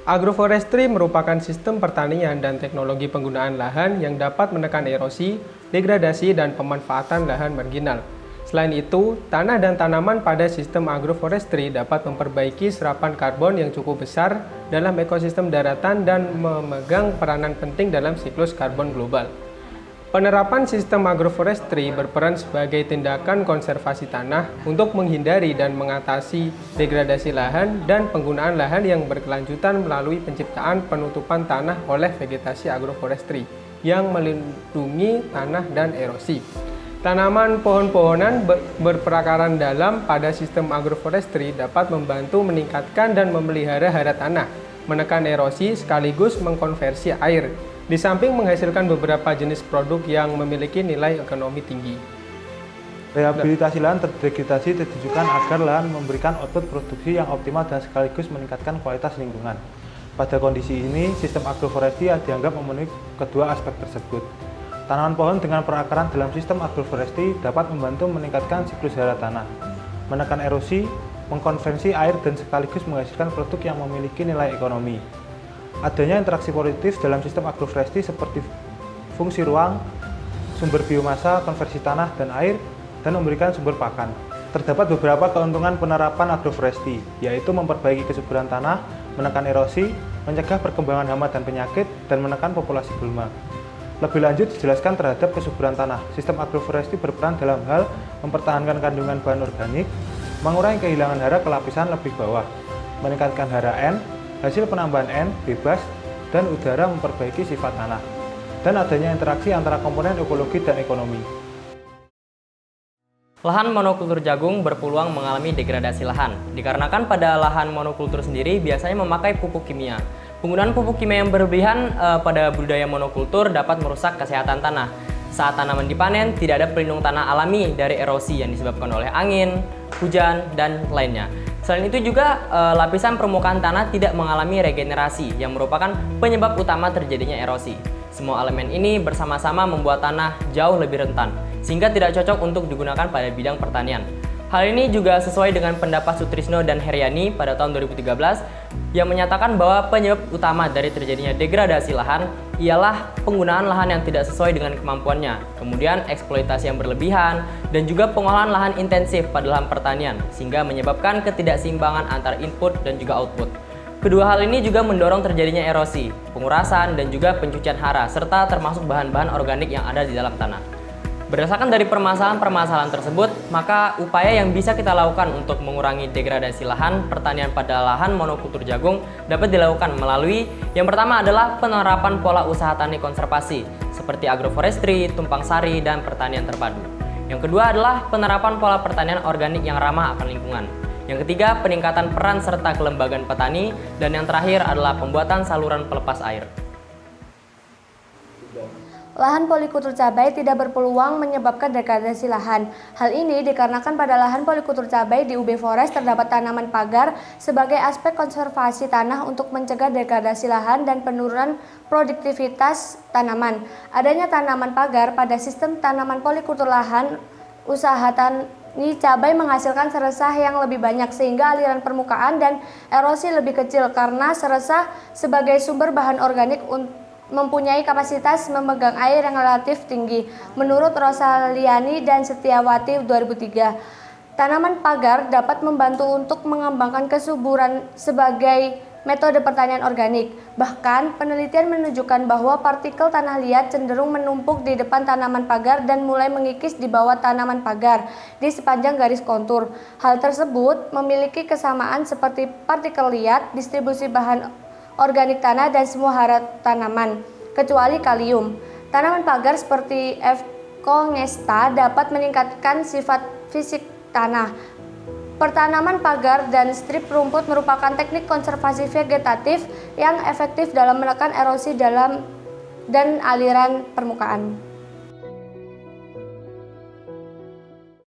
Agroforestry merupakan sistem pertanian dan teknologi penggunaan lahan yang dapat menekan erosi, degradasi, dan pemanfaatan lahan marginal. Selain itu, tanah dan tanaman pada sistem agroforestry dapat memperbaiki serapan karbon yang cukup besar dalam ekosistem daratan dan memegang peranan penting dalam siklus karbon global. Penerapan sistem agroforestry berperan sebagai tindakan konservasi tanah untuk menghindari dan mengatasi degradasi lahan dan penggunaan lahan yang berkelanjutan melalui penciptaan penutupan tanah oleh vegetasi agroforestry yang melindungi tanah dan erosi. Tanaman pohon-pohonan berperakaran dalam pada sistem agroforestry dapat membantu meningkatkan dan memelihara hara tanah, menekan erosi sekaligus mengkonversi air, di samping menghasilkan beberapa jenis produk yang memiliki nilai ekonomi tinggi. Rehabilitasi lahan terdegradasi ditujukan agar lahan memberikan output produksi yang optimal dan sekaligus meningkatkan kualitas lingkungan. Pada kondisi ini, sistem agroforestry dianggap memenuhi kedua aspek tersebut. Tanaman pohon dengan perakaran dalam sistem agroforestry dapat membantu meningkatkan siklus hara tanah, menekan erosi, mengkonversi air, dan sekaligus menghasilkan produk yang memiliki nilai ekonomi. Adanya interaksi positif dalam sistem agroforestry seperti fungsi ruang, sumber biomasa, konversi tanah dan air, dan memberikan sumber pakan. Terdapat beberapa keuntungan penerapan agroforestry, yaitu memperbaiki kesuburan tanah, menekan erosi, mencegah perkembangan hama dan penyakit, dan menekan populasi gulma. Lebih lanjut dijelaskan terhadap kesuburan tanah. Sistem agroforestry berperan dalam hal mempertahankan kandungan bahan organik, mengurangi kehilangan hara ke lapisan lebih bawah, meningkatkan hara N, hasil penambahan N bebas, dan udara memperbaiki sifat tanah, dan adanya interaksi antara komponen ekologi dan ekonomi. Lahan monokultur jagung berpeluang mengalami degradasi lahan, dikarenakan pada lahan monokultur sendiri biasanya memakai pupuk kimia. Penggunaan pupuk kimia yang berlebihan pada budidaya monokultur dapat merusak kesehatan tanah. Saat tanaman dipanen, tidak ada pelindung tanah alami dari erosi yang disebabkan oleh angin, hujan, dan lainnya. Selain itu juga lapisan permukaan tanah tidak mengalami regenerasi yang merupakan penyebab utama terjadinya erosi. Semua elemen ini bersama-sama membuat tanah jauh lebih rentan, sehingga tidak cocok untuk digunakan pada bidang pertanian. Hal ini juga sesuai dengan pendapat Sutrisno dan Heriani pada tahun 2013 yang menyatakan bahwa penyebab utama dari terjadinya degradasi lahan ialah penggunaan lahan yang tidak sesuai dengan kemampuannya, kemudian eksploitasi yang berlebihan, dan juga pengolahan lahan intensif pada lahan pertanian, sehingga menyebabkan ketidakseimbangan antara input dan juga output. Kedua hal ini juga mendorong terjadinya erosi, pengurasan, dan juga pencucian hara, serta termasuk bahan-bahan organik yang ada di dalam tanah. Berdasarkan dari permasalahan-permasalahan tersebut, maka upaya yang bisa kita lakukan untuk mengurangi degradasi lahan pertanian pada lahan monokultur jagung dapat dilakukan melalui yang pertama adalah penerapan pola usaha tani konservasi seperti agroforestry, tumpang sari, dan pertanian terpadu. Yang kedua adalah penerapan pola pertanian organik yang ramah akan lingkungan. Yang ketiga, peningkatan peran serta kelembagaan petani, dan yang terakhir adalah pembuatan saluran pelepas air. Lahan polikultur cabai tidak berpeluang menyebabkan degradasi lahan. Hal ini dikarenakan pada lahan polikultur cabai di UB Forest terdapat tanaman pagar sebagai aspek konservasi tanah untuk mencegah degradasi lahan dan penurunan produktivitas tanaman. Adanya tanaman pagar pada sistem tanaman polikultur lahan usaha tani cabai menghasilkan seresah yang lebih banyak sehingga aliran permukaan dan erosi lebih kecil karena seresah sebagai sumber bahan organik mempunyai kapasitas memegang air yang relatif tinggi. Menurut Rosaliani dan Setiawati 2003, tanaman pagar dapat membantu untuk mengembangkan kesuburan sebagai metode pertanian organik. Bahkan, penelitian menunjukkan bahwa partikel tanah liat cenderung menumpuk di depan tanaman pagar dan mulai mengikis di bawah tanaman pagar di sepanjang garis kontur. Hal tersebut memiliki kesamaan seperti partikel liat, distribusi bahan organik tanah, dan semua hara tanaman, kecuali kalium. Tanaman pagar seperti Evcongesta dapat meningkatkan sifat fisik tanah. Pertanaman pagar dan strip rumput merupakan teknik konservasi vegetatif yang efektif dalam menekan erosi dan aliran permukaan.